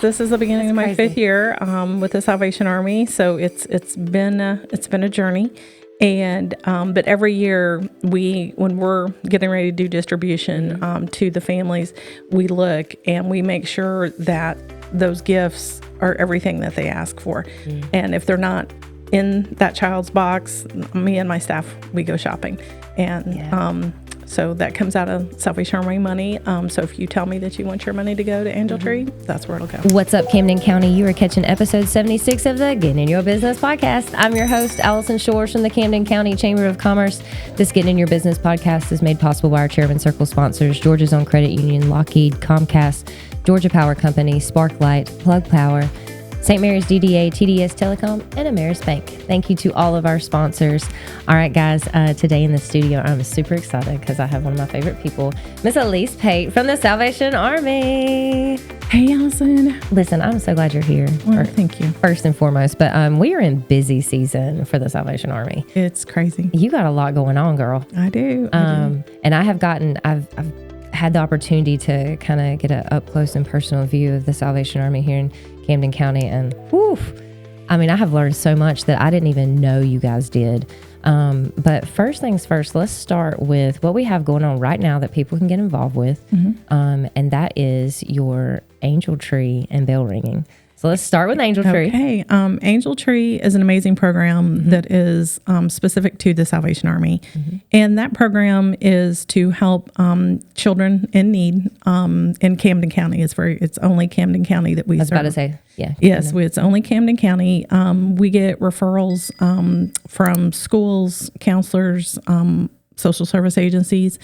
This is the beginning of my 5th year with the Salvation Army, so it's been a journey, and but every year when we're getting ready to do distribution to the families, we look and we make sure that those gifts are everything that they ask for, and if they're not in that child's box, me and my staff, we go shopping, and so that comes out of Salvation Army money. So if you tell me that you want your money to go to Angel Tree, that's where it'll go. What's up, Camden County? You are catching episode 76 of the Getting in Your Business podcast. I'm your host, Alison Shores from the Camden County Chamber of Commerce. This Getting in Your Business podcast is made possible by our Chairman Circle sponsors, Georgia's Own Credit Union, Lockheed, Comcast, Georgia Power Company, Sparklight, Plug Power, St. Mary's DDA, TDS Telecom, and Ameris Bank. Thank you to all of our sponsors. All right, guys, today in the studio, I'm super excited because I have one of my favorite people, Miss Alise Pate from the Salvation Army. Hey, Allison. Listen, I'm so glad you're here. Well, thank you. First and foremost, but we are in busy season for the Salvation Army. It's crazy. You got a lot going on, girl. I do. And I've had the opportunity to kind of get an up close and personal view of the Salvation Army here in Camden County, and I have learned so much that I didn't even know you guys did. But first things first, let's start with what we have going on right now that people can get involved with, and that is your Angel Tree and bell ringing. So let's start with Angel Tree. Okay. Angel Tree is an amazing program that is specific to the Salvation Army. And that program is to help children in need in Camden County. It's only Camden County that we serve. I was about to say, yeah. Yes, it's only Camden County. We get referrals from schools, counselors, social service agencies.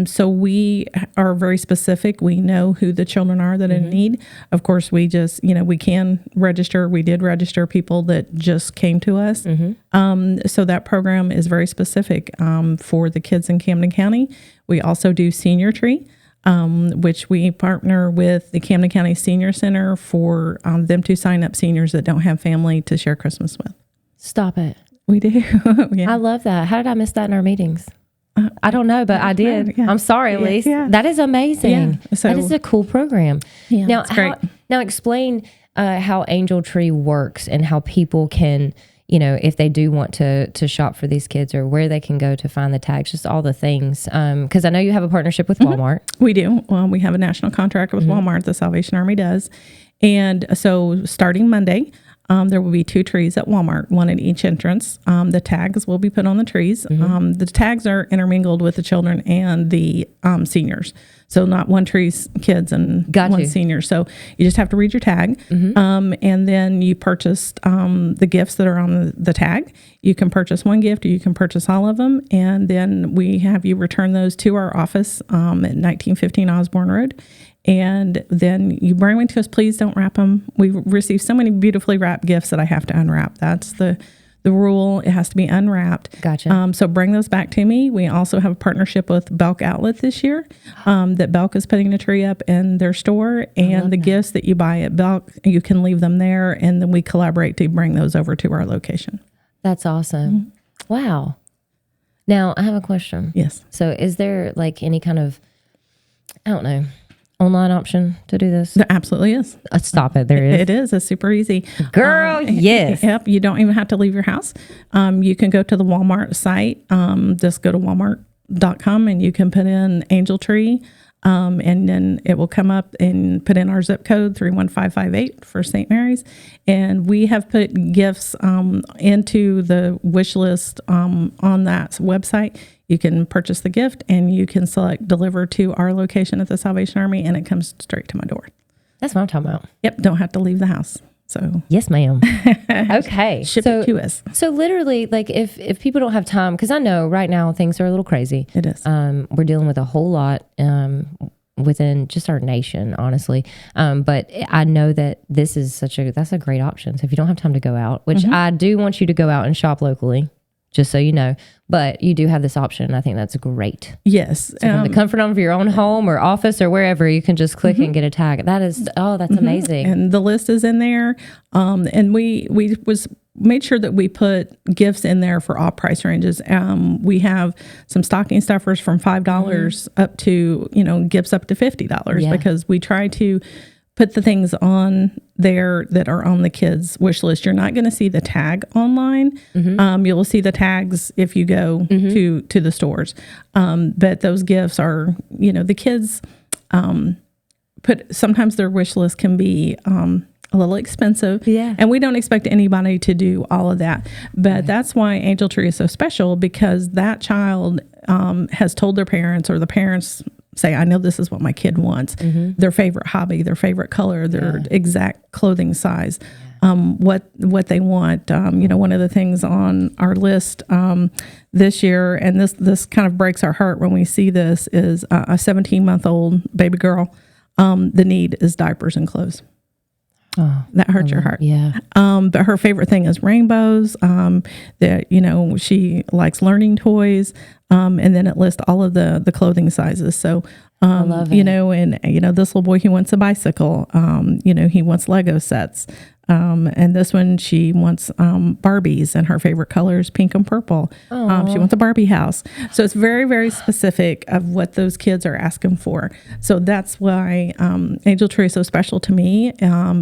So we are very specific. We know who the children are that are in need. Of course, we just, we can register. We did register people that just came to us. So that program is very specific for the kids in Camden County. We also do Senior Tree, which we partner with the Camden County Senior Center for them to sign up seniors that don't have family to share Christmas with. Stop it. We do. Yeah. I love that. How did I miss that in our meetings? I don't know, but I did. Yeah. I'm sorry, Alise. Yeah. That is amazing. Yeah. So, that is a cool program. Yeah, now, it's great. Now explain how Angel Tree works and how people can, if they do want to shop for these kids, or where they can go to find the tags, just all the things. Because I know you have a partnership with Walmart. We do. Well, we have a national contract with Walmart, the Salvation Army does. And so starting Monday, there will be 2 trees at Walmart, one at each entrance. The tags will be put on the trees. The tags are intermingled with the children and the seniors. So not one tree's kids and one senior. So you just have to read your tag. And then you purchase the gifts that are on the tag. You can purchase one gift, or you can purchase all of them. And then we have you return those to our office at 1915 Osborne Road. And then you bring them to us. Please don't wrap them. We've received so many beautifully wrapped gifts that I have to unwrap. That's the rule. It has to be unwrapped. Gotcha. So bring those back to me. We also have a partnership with Belk Outlet this year that Belk is putting a tree up in their store. And the gifts that you buy at Belk, you can leave them there. And then we collaborate to bring those over to our location. That's awesome. Wow. Now, I have a question. Yes. So is there like any kind of, I don't know, online option to do this? There absolutely is. Stop it. There is. It is. It's super easy. Girl, yes. Yep. You don't even have to leave your house. You can go to the Walmart site. Just go to walmart.com and you can put in Angel Tree. And then it will come up and put in our zip code 31558 for St. Mary's. And we have put gifts into the wish list on that website. You can purchase the gift and you can select deliver to our location at the Salvation Army, and it comes straight to my door. That's what I'm talking about. Yep. Don't have to leave the house. So yes, ma'am. Okay. Ship it to us. So literally, like if people don't have time, because I know right now things are a little crazy. It is. We're dealing with a whole lot within just our nation, honestly. But I know that this is that's a great option. So if you don't have time to go out, which I do want you to go out and shop locally, just so you know, but you do have this option. I think that's great. Yes. So from the comfort of your own home or office or wherever, you can just click and get a tag. That is, that's amazing. And the list is in there. And we made sure that we put gifts in there for all price ranges. We have some stocking stuffers from $5 up to, gifts up to $50 because we try to put the things on there that are on the kids' wish list. You're not going to see the tag online. You'll see the tags if you go to the stores. But those gifts are, the kids sometimes their wish list can be a little expensive. Yeah. And we don't expect anybody to do all of that. But that's why Angel Tree is so special, because that child has told their parents, or the parents say, I know this is what my kid wants. Their favorite hobby, their favorite color, their exact clothing size, what they want. One of the things on our list this year, and this kind of breaks our heart when we see this, is a 17-month-old baby girl. The need is diapers and clothes. Oh, that hurts your heart. Yeah. But her favorite thing is rainbows. That she likes learning toys. And then it lists all of the clothing sizes. So I love it. This little boy, he wants a bicycle. He wants Lego sets. And this one, she wants Barbies, and her favorite color is pink and purple. She wants a Barbie house. So it's very, very specific of what those kids are asking for. So that's why Angel Tree is so special to me,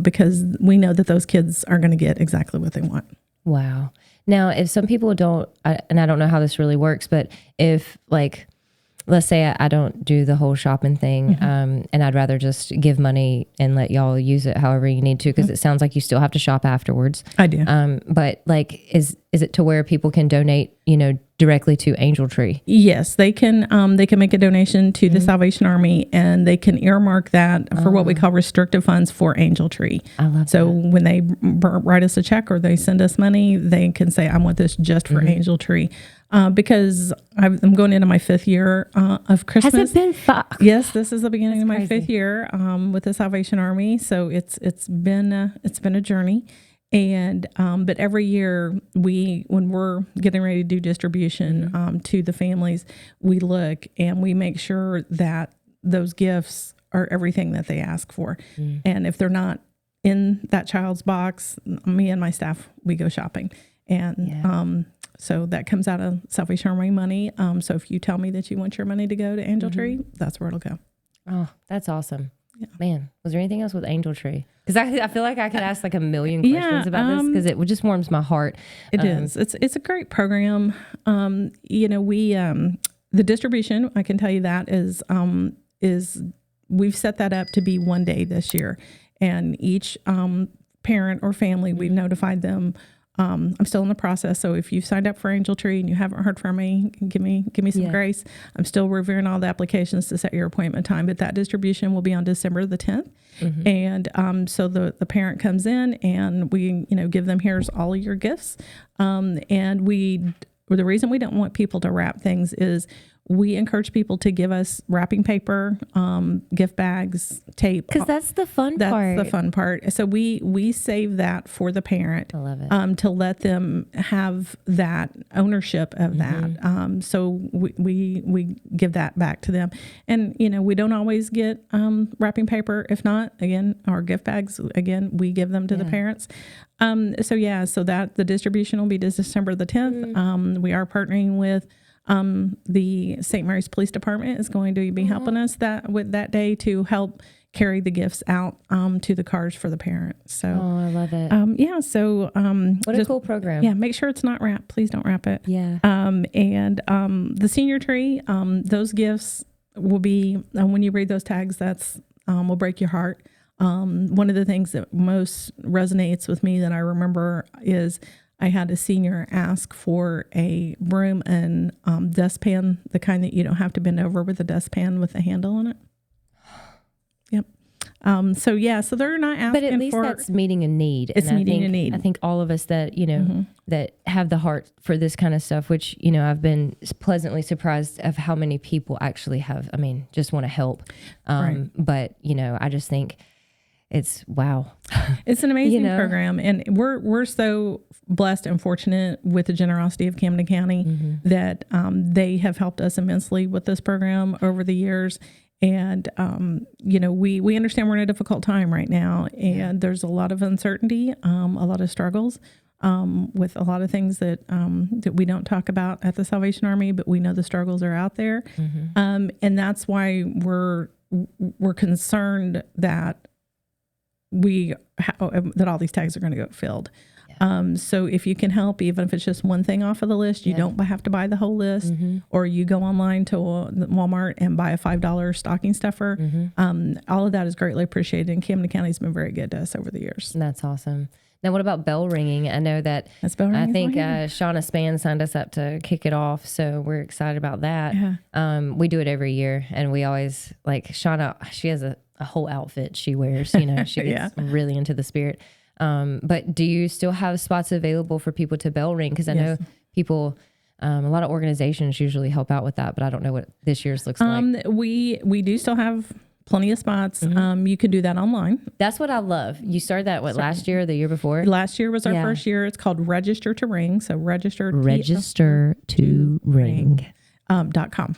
because we know that those kids are going to get exactly what they want. Wow. Now, if some people don't, and I don't know how this really works, but if let's say I don't do the whole shopping thing, and I'd rather just give money and let y'all use it however you need to, because it sounds like you still have to shop afterwards. I do. But is it to where people can donate, directly to Angel Tree? Yes, they can make a donation to the Salvation Army, and they can earmark that for what we call restricted funds for Angel Tree. I love so that. When they write us a check or they send us money, they can say, I want this just for Angel Tree. Because I'm going into my 5th year of Christmas. Has it been 5? Yes, this is the beginning of my 5th year with the Salvation Army. So it's been a journey. And but every year when we're getting ready to do distribution to the families, we look and we make sure that those gifts are everything that they ask for. And if they're not in that child's box, me and my staff, we go shopping. And so that comes out of Salvation Army money. So if you tell me that you want your money to go to Angel Tree, that's where it'll go. Oh, that's awesome. Yeah. Man, was there anything else with Angel Tree? Because I feel like I could ask a million questions about this, because it just warms my heart. It is. It's a great program. The distribution, I can tell you that is we've set that up to be one day this year, and each parent or family, we've notified them. I'm still in the process. So if you've signed up for Angel Tree and you haven't heard from me, give me some grace. I'm still reviewing all the applications to set your appointment time, but that distribution will be on December the 10th. And so the parent comes in and we, give them, here's all of your gifts. And the reason we don't want people to wrap things is we encourage people to give us wrapping paper, gift bags, tape. Because that's the fun part. That's the fun part. So we save that for the parent. I love it. To let them have that ownership of that. So we give that back to them. And, we don't always get wrapping paper. If not, again, our gift bags, again, we give them to the parents. So that the distribution will be December the 10th. We are partnering with the St. Mary's Police Department is going to be helping us that day to help carry the gifts out to the cars for the parents. So, I love it. So, what a cool program. Yeah, make sure it's not wrapped. Please don't wrap it. Yeah. And the senior tree, those gifts will be when you read those tags. That's will break your heart. One of the things that most resonates with me that I remember is I had a senior ask for a broom and dustpan, the kind that you don't have to bend over with a dustpan with a handle on it. Yep. So they're not asking for... But at least that's meeting a need. It's meeting a need. I think all of us that, that have the heart for this kind of stuff, which, I've been pleasantly surprised of how many people actually have, just want to help. Right. But, I just think... It's wow. It's an amazing program. And we're so blessed and fortunate with the generosity of Camden County that they have helped us immensely with this program over the years. And, we understand we're in a difficult time right now, and there's a lot of uncertainty, a lot of struggles with a lot of things that we don't talk about at the Salvation Army, but we know the struggles are out there. And that's why we're concerned that that all these tags are going to get filled. So if you can help, even if it's just one thing off of the list, you don't have to buy the whole list, or you go online to Walmart and buy a $5 stocking stuffer. All of that is greatly appreciated. And Camden County's been very good to us over the years. That's awesome. Now, what about bell ringing? I know that I think Shauna Spann signed us up to kick it off, so we're excited about that. Yeah. We do it every year, and we always like Shauna. She has a whole outfit she wears. You know, she gets really into the spirit. But do you still have spots available for people to bell ring? Because I know people, a lot of organizations usually help out with that, but I don't know what this year's looks like. We do still have plenty of spots. You can do that online. That's what I love. You started that last year or the year before? Last year was our first year. It's called Register to Ring. So register to ring. .com.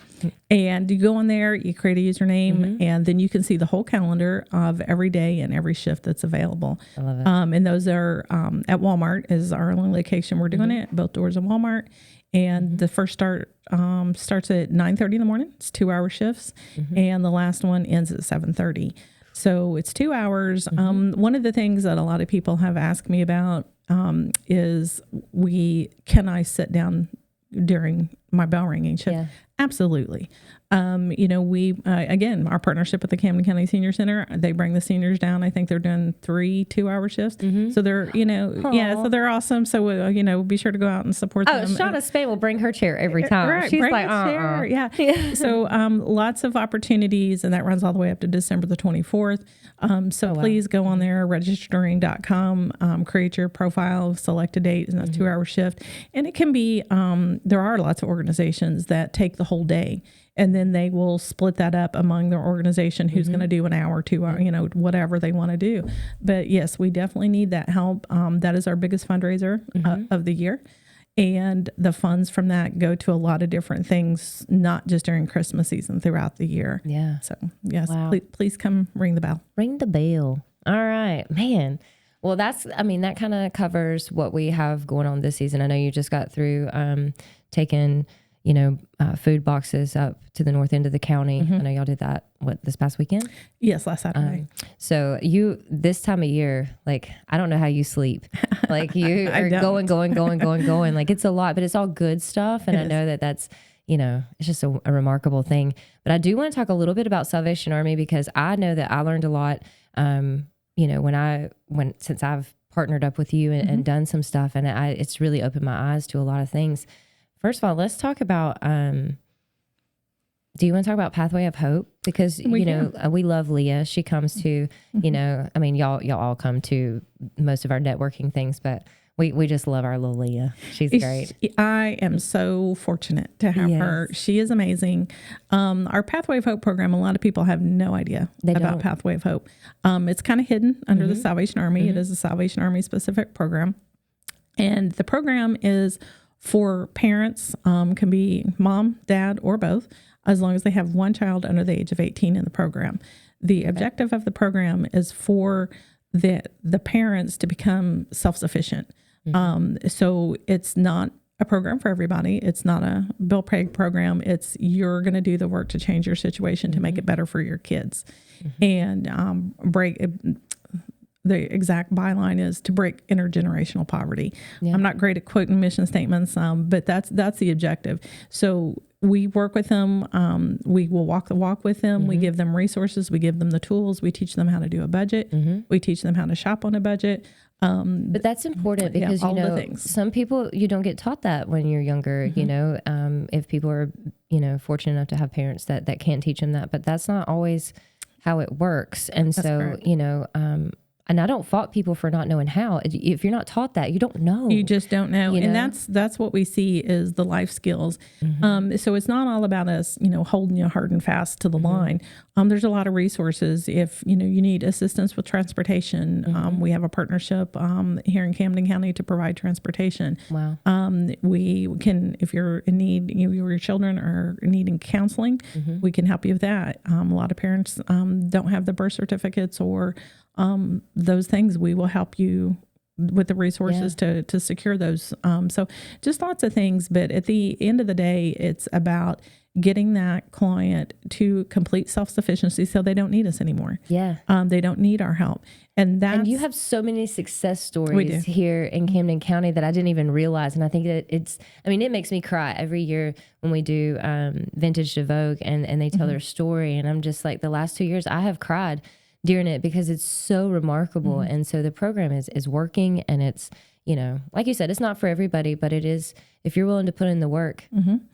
And you go on there, you create a username, and then you can see the whole calendar of every day and every shift that's available. I love it. And those are at Walmart is our only location we're doing it, both doors of Walmart. And the first starts at 9:30 in the morning. It's 2-hour shifts. And the last one ends at 7:30. So it's 2 hours. One of the things that a lot of people have asked me about is can I sit down during my bell ringing shift? Yeah. Absolutely. We, again, our partnership with the Camden County Senior Center, they bring the seniors down. I think they're doing 3 2-hour shifts. So they're, so they're awesome. So, be sure to go out and support them. Shauna Spann will bring her chair every time. Right, She's bring like, a chair. Yeah. So, lots of opportunities, and that runs all the way up to December the 24th. Please go on there, registering.com, create your profile, select a date, and a 2-hour shift. And it can be, there are lots of organizations that take the whole day, and then they will split that up among their organization who's going to do an hour, 2 hour, whatever they want to do. But yes, we definitely need that help. That is our biggest fundraiser of the year. And the funds from that go to a lot of different things, not just during Christmas season, throughout the year. Yeah. So yes, please come ring the bell. Ring the bell. All right, man. Well, that kind of covers what we have going on this season. I know you just got through taking food boxes up to the north end of the county. I know y'all did that, this past weekend? Yes, last Saturday. So this time of year, like, I don't know how you sleep. Like, you are going. Like, it's a lot, but it's all good stuff. And I know that's, it's just a remarkable thing. But I do want to talk a little bit about Salvation Army, because I know that I learned a lot, since I've partnered up with you and done some stuff, and it's really opened my eyes to a lot of things. First of all, let's talk about, do you want to talk about Pathway of Hope? Because, we love Leah. She comes to, y'all all come to most of our networking things, but we just love our little Leah. She's great. I am so fortunate to have her. She is amazing. Our Pathway of Hope program, a lot of people have no idea about Pathway of Hope. It's kind of hidden under the Salvation Army. It is a Salvation Army specific program. And the program is for parents, can be mom, dad, or both, as long as they have one child under the age of 18 in the program. The objective of the program is for the parents to become self-sufficient. So it's not a program for everybody. It's not a bill pay program. It's you're going to do the work to change your situation to make it better for your kids. And the exact byline is to break intergenerational poverty. I'm not great at quoting mission statements, but that's the objective. So we work with them. We will walk the walk with them. We give them resources. We give them the tools. We teach them how to do a budget. We teach them how to shop on a budget. But that's important because, some people, you don't get taught that when you're younger, if people are, fortunate enough to have parents that can't teach them that, but that's not always how it works. And that's correct. And I don't fault people for not knowing how. If you're not taught that, you don't know. You just don't know. And that's what we see is the life skills. So it's not all about us, holding you hard and fast to the line. There's a lot of resources. If, you need assistance with transportation, we have a partnership here in Camden County to provide transportation. Wow. We can, if you're in need, your children are needing counseling, we can help you with that. A lot of parents don't have the birth certificates or those things. We will help you with the resources to secure those. So just lots of things. But at the end of the day, it's about getting that client to complete self-sufficiency so they don't need us anymore. Yeah. They don't need our help. And you have so many success stories here in Camden County that I didn't even realize. And I think that it makes me cry every year when we do Vintage to Vogue and they tell their story. And I'm just like, the last 2 years I have cried during it because it's so remarkable. And so the program is working, and it's, like you said, it's not for everybody, but it is, if you're willing to put in the work,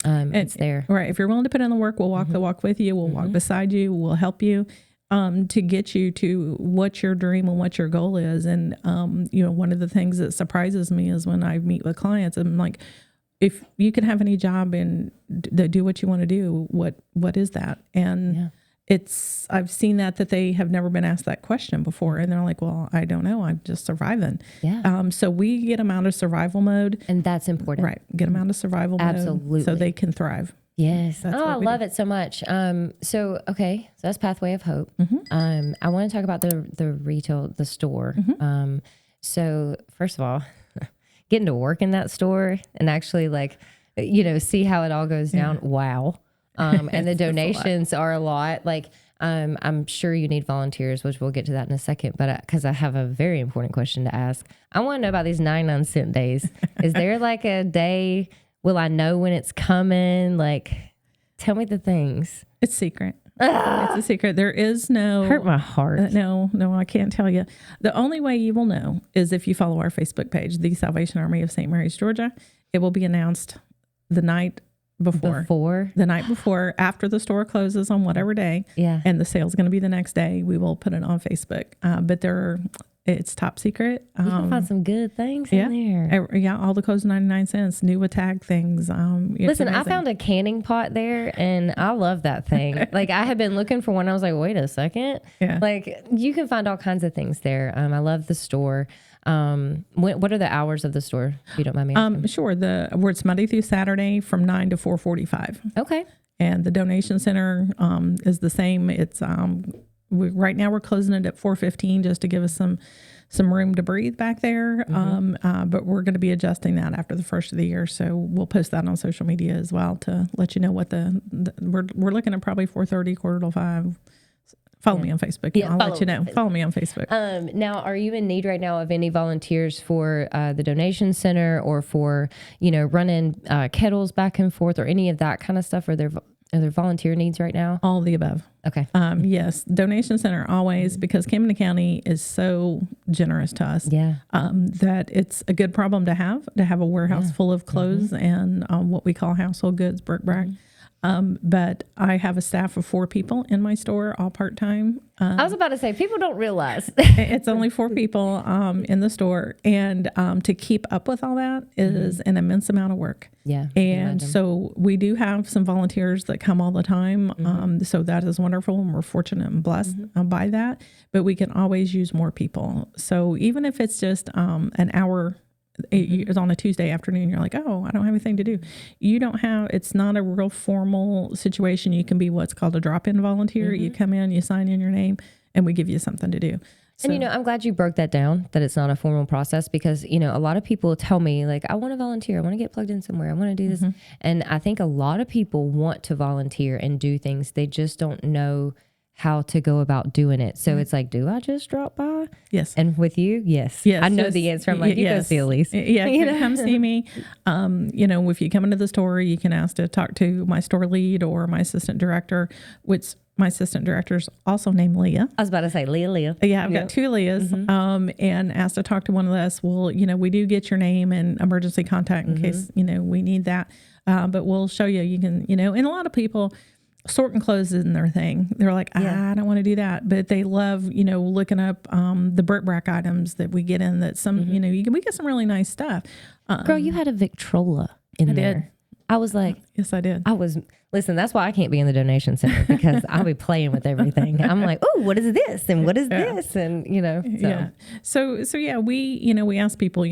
it's there. Right. If you're willing to put in the work, we'll walk the walk with you. We'll walk beside you. We'll help you to get you to what your dream and what your goal is. And, one of the things that surprises me is when I meet with clients, I'm like, if you can have any job and do what you want to do, what is that? And I've seen that they have never been asked that question before. And they're like, well, I don't know. I'm just surviving. Yeah. So we get them out of survival mode. And that's important. Right. Get them out of survival Absolutely. mode so they can thrive. Yes. I love it so much. So that's Pathway of Hope. I want to talk about the retail, the store. So first of all, getting to work in that store and actually see how it all goes down. Wow. And the donations are a lot. I'm sure you need volunteers, which we'll get to that in a second. But because I have a very important question to ask, I want to know about these 99-cent days. Is there a day? Will I know when it's coming? Tell me the things. It's secret. It's a secret. There is no... Hurt my heart. No, I can't tell you. The only way you will know is if you follow our Facebook page, the Salvation Army of St. Mary's, Georgia. It will be announced the night before. The night before, after the store closes on whatever day. Yeah. And the sale's going to be the next day. We will put it on Facebook. But it's top secret. You can find some good things in there. Yeah, all the clothes 99 cents, new with tag things. Listen, I found a canning pot there, and I love that thing. I had been looking for one. I was like, wait a second. Yeah. You can find all kinds of things there. I love the store. What are the hours of the store, if you don't mind me asking? Sure. It's Monday through Saturday from 9 to 4:45. Okay. And the donation center is the same. It's right now we're closing it at 4:15 just to give us some room to breathe back there. But we're going to be adjusting that after the first of the year. So we'll post that on social media as well to let you know what we're looking at probably 4:30, 4:45. Follow me on Facebook. Yeah, I'll let you know. Follow me on Facebook. Now, are you in need right now of any volunteers for the donation center or for, running kettles back and forth or any of that kind of stuff? Are there volunteer needs right now? All of the above. Okay. Yes. Donation center always, because Camden County is so generous to us. Yeah. That it's a good problem to have a warehouse full of clothes and what we call household goods, bric-a-brac. But I have a staff of 4 people in my store, all part-time. I was about to say, people don't realize. It's only 4 people in the store. And to keep up with all that is an immense amount of work. Yeah. And so we do have some volunteers that come all the time. So that is wonderful. And we're fortunate and blessed by that. But we can always use more people. So even if it's just an hour, it's on a Tuesday afternoon, you're like, oh, I don't have anything to do. It's not a real formal situation. You can be what's called a drop-in volunteer. You come in, you sign in your name, and we give you something to do. So, and, I'm glad you broke that down, that it's not a formal process, because, a lot of people tell me, I want to volunteer. I want to get plugged in somewhere. I want to do this. And I think a lot of people want to volunteer and do things. They just don't know how to go about doing it. So it's like, do I just drop by? Yes. And with you? Yes. I know the answer. I'm like, you go see Alise. Yeah, come see me. If you come into the store, you can ask to talk to my store lead or my assistant director, which my assistant director is also named Leah. I was about to say Leah. Yeah, I've got 2 Leahs, and asked to talk to one of us. Well, we do get your name and emergency contact in case, we need that. But we'll show you, you can, and a lot of people, sorting clothes isn't their thing. They're like, I don't want to do that. But they love, looking up the bric-a-brac items that we get in that we get some really nice stuff. Girl, you had a Victrola in there. Did. I was like, yes, I did. Listen, that's why I can't be in the donation center, because I'll be playing with everything. I'm like, oh, what is this? And what is this? And, Yeah. So yeah, we ask people,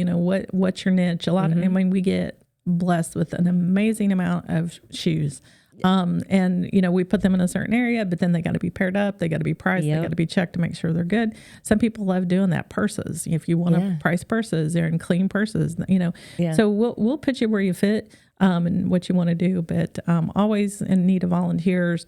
what's your niche? A lot of, we get blessed with an amazing amount of shoes. And, we put them in a certain area, but then they got to be paired up. They got to be priced. They got to be checked to make sure they're good. Some people love doing that. Purses. If you want to price purses, they're in clean purses, So we'll put you where you fit, and what you want to do, but, always in need of volunteers.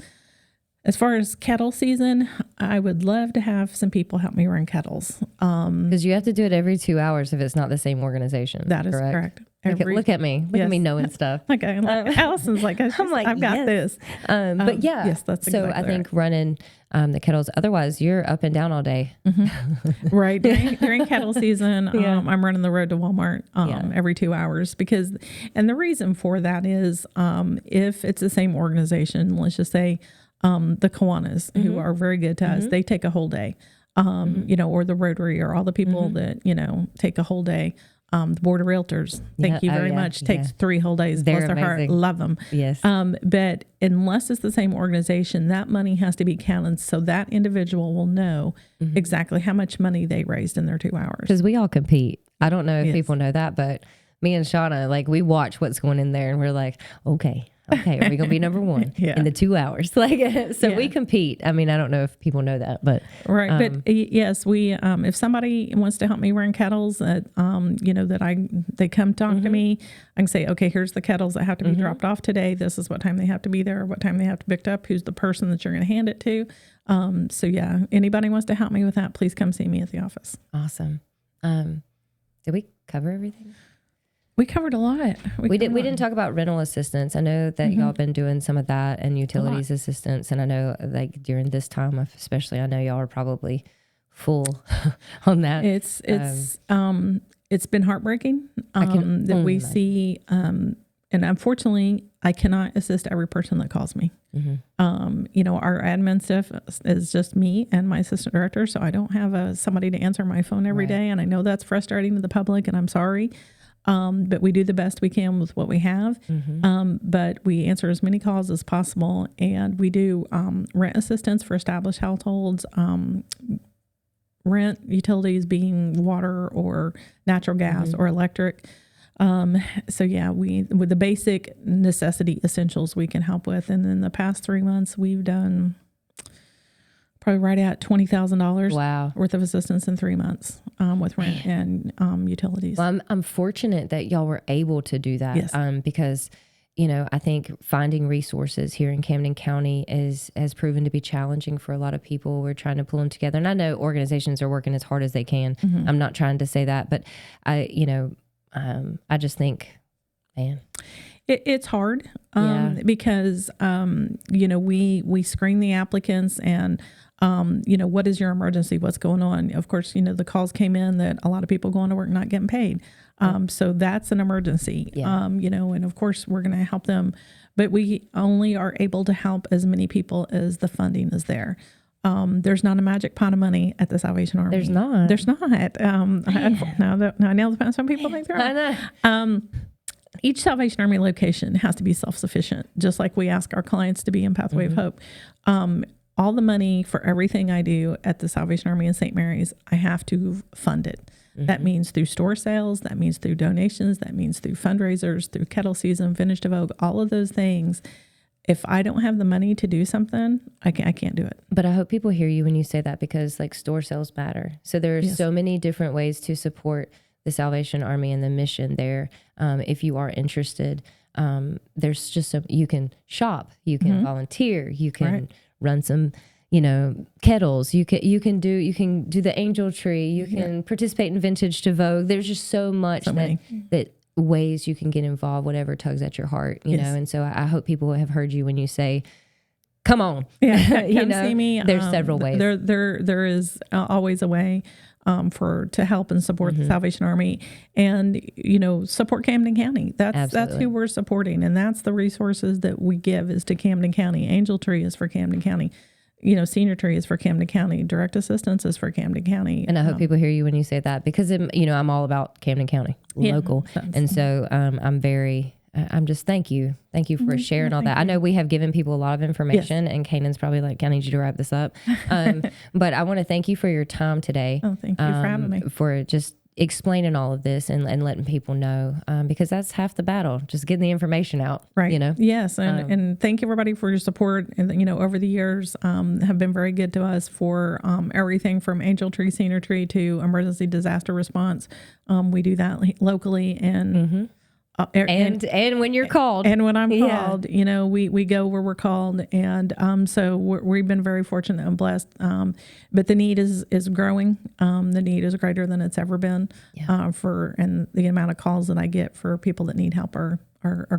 As far as kettle season, I would love to have some people help me run kettles. Because you have to do it every 2 hours if it's not the same organization. That is correct. Look at me. Look at me knowing stuff. Okay. Alison's like, I'm like, I've got this. But yeah. Yes, that's exactly so I think running the kettles, otherwise you're up and down all day. Right. During kettle season, I'm running the road to Walmart every 2 hours and the reason for that is if it's the same organization, let's just say the Kiwanis, who are very good to us, they take a whole day, or the Rotary or all the people that, take a whole day. The Board of Realtors, thank you very much, takes 3 whole days. They're bless their heart, amazing. love them. Yes. But unless it's the same organization, that money has to be counted so that individual will know exactly how much money they raised in their 2 hours. Because we all compete. I don't know if people know that, but me and Shauna, like, we watch what's going in there and we're like, okay, are we going to be number one in the 2 hours? We compete. I mean, I don't know if people know that, but. Right. But yes, we, if somebody wants to help me run kettles that, they come talk to me, I can say, okay, here's the kettles that have to be dropped off today. This is what time they have to be there, what time they have to be picked up, who's the person that you're going to hand it to. Anybody wants to help me with that, please come see me at the office. Awesome. Did we cover everything? We covered a lot. We didn't talk about rental assistance. I know that y'all been doing some of that and utilities assistance. And I know like during this time, especially, I know y'all are probably full on that. It's been heartbreaking that we see. And unfortunately, I cannot assist every person that calls me. Our admin staff is just me and my assistant director. So I don't have somebody to answer my phone every day. And I know that's frustrating to the public and I'm sorry. But we do the best we can with what we have. But we answer as many calls as possible. And we do rent assistance for established households, rent, utilities being water or natural gas or electric. With the basic necessity essentials we can help with. And in the past 3 months, we've done probably right at $20,000 worth of assistance in 3 months with rent and utilities. Well, I'm fortunate that y'all were able to do that because, I think finding resources here in Camden County has proven to be challenging for a lot of people. We're trying to pull them together. And I know organizations are working as hard as they can. I'm not trying to say that, but I just think, man. It's hard because, we screen the applicants and, what is your emergency? What's going on? Of course, the calls came in that a lot of people going to work not getting paid. So that's an emergency, and of course we're going to help them, but we only are able to help as many people as the funding is there. There's not a magic pot of money at the Salvation Army. There's not. I know some people think there are. I know. Each Salvation Army location has to be self-sufficient, just like we ask our clients to be in Pathway of Hope. All the money for everything I do at the Salvation Army in St. Mary's, I have to fund it. That means through store sales, that means through donations, that means through fundraisers, through kettle season, Vintage to Vogue, all of those things. If I don't have the money to do something, I can't do it. But I hope people hear you when you say that, because like store sales matter. So there are so many different ways to support the Salvation Army and the mission there. If you are interested, there's just you can shop, you can volunteer, you can run some, kettles. You can do the angel tree. You can participate in Vintage to Vogue. There's just so much that ways you can get involved, whatever tugs at your heart, you know. And so I hope people have heard you when you say, "Come on, come see me." There's several ways. There is always a way to help and support the Salvation Army, and support Camden County. That's who we're supporting, and that's the resources that we give is to Camden County. Angel Tree is for Camden County. Senior Tree is for Camden County. Direct assistance is for Camden County. And I hope people hear you when you say that, because I'm all about Camden County, local, and so I'm just thank you for sharing all that. I know we have given people a lot of information, and Kanan's probably like, I need you to wrap this up. But I want to thank you for your time today. Oh, thank you for having me. For just explaining all of this and letting people know, because that's half the battle, just getting the information out. Right. You know? Yes. And thank you everybody for your support. And, over the years, have been very good to us for everything from angel tree, senior tree to emergency disaster response. We do that locally and, and when you're called. And when I'm called, we go where we're called. And so we've been very fortunate and blessed. But the need is growing. The need is greater than it's ever been and the amount of calls that I get for people that need help are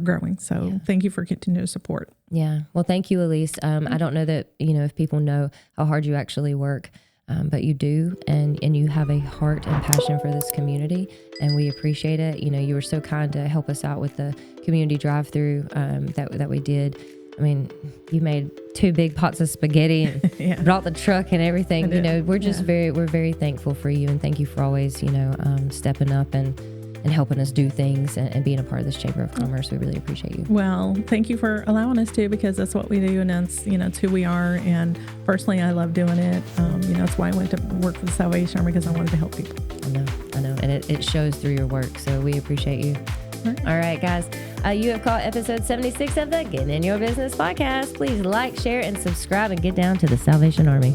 growing. So thank you for continued support. Yeah. Well, thank you, Alise. I don't know that, if people know how hard you actually work. But you do, and you have a heart and passion for this community, and we appreciate it. You were so kind to help us out with the community drive-through that we did. I mean, you made 2 big pots of spaghetti and brought the truck and everything. We're just we're very thankful for you, and thank you for always, stepping up and helping us do things and being a part of this Chamber of Commerce. We really appreciate you. Well, thank you for allowing us to, because that's what we do, and that's, it's who we are. And personally, I love doing it. That's why I went to work for the Salvation Army, because I wanted to help people. I know. And it shows through your work. So we appreciate you. All right, guys. You have caught episode 76 of the Getting in Your Business podcast. Please like, share, and subscribe, and get down to the Salvation Army.